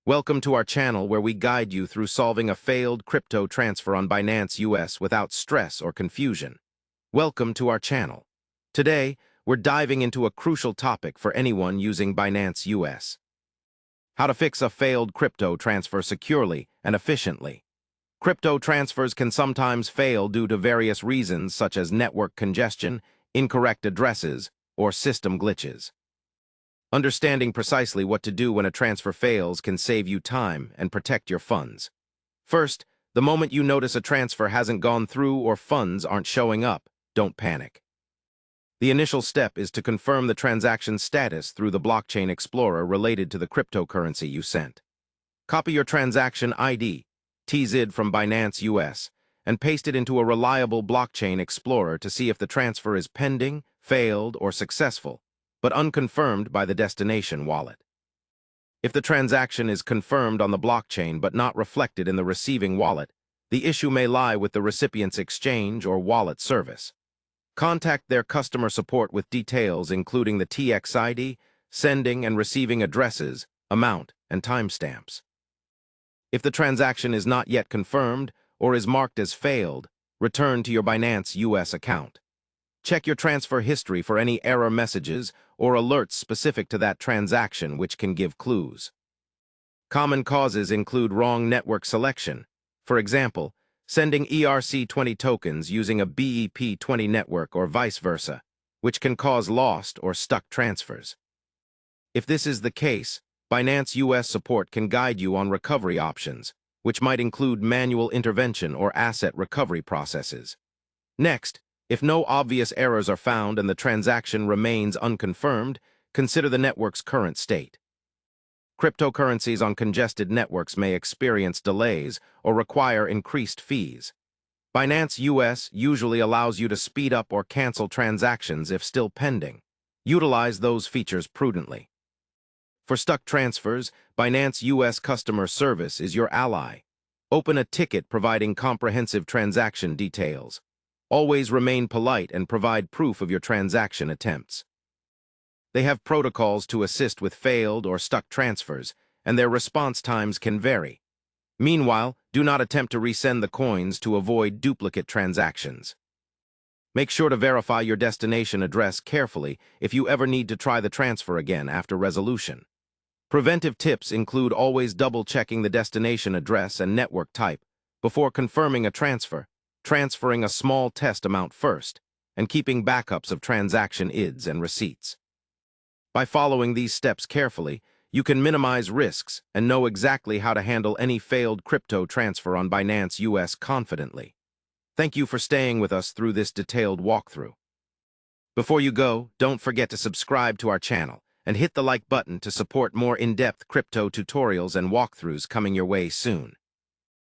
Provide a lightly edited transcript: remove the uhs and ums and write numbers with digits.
Welcome to our channel where we guide you through solving a failed crypto transfer on Binance US without stress or confusion. Welcome to our channel. Today, we're diving into a crucial topic for anyone using Binance US. How to fix a failed crypto transfer securely and efficiently. Crypto transfers can sometimes fail due to various reasons such as network congestion, incorrect addresses, or system glitches. Understanding precisely what to do when a transfer fails can save you time and protect your funds. First, the moment you notice a transfer hasn't gone through or funds aren't showing up, don't panic. The initial step is to confirm the transaction status through the blockchain explorer related to the cryptocurrency you sent. Copy your transaction ID, TZID from Binance US, and paste it into a reliable blockchain explorer to see if the transfer is pending, failed, or successful, but unconfirmed by the destination wallet. If the transaction is confirmed on the blockchain but not reflected in the receiving wallet, the issue may lie with the recipient's exchange or wallet service. Contact their customer support with details including the TX ID, sending and receiving addresses, amount, and timestamps. If the transaction is not yet confirmed or is marked as failed, return to your Binance US account. Check your transfer history for any error messages or alerts specific to that transaction which can give clues. Common causes include wrong network selection. For example, sending ERC20 tokens using a BEP20 network or vice versa, which can cause lost or stuck transfers. If this is the case, Binance US support can guide you on recovery options, which might include manual intervention or asset recovery processes. Next, if no obvious errors are found and the transaction remains unconfirmed, consider the network's current state. Cryptocurrencies on congested networks may experience delays or require increased fees. Binance US usually allows you to speed up or cancel transactions if still pending. Utilize those features prudently. For stuck transfers, Binance US customer service is your ally. Open a ticket providing comprehensive transaction details. Always remain polite and provide proof of your transaction attempts. They have protocols to assist with failed or stuck transfers, and their response times can vary. Meanwhile, do not attempt to resend the coins to avoid duplicate transactions. Make sure to verify your destination address carefully if you ever need to try the transfer again after resolution. Preventive tips include always double-checking the destination address and network type before confirming a transfer, transferring a small test amount first, and keeping backups of transaction IDs and receipts. By following these steps carefully, you can minimize risks and know exactly how to handle any failed crypto transfer on Binance US confidently. Thank you for staying with us through this detailed walkthrough. Before you go, don't forget to subscribe to our channel and hit the like button to support more in-depth crypto tutorials and walkthroughs coming your way soon.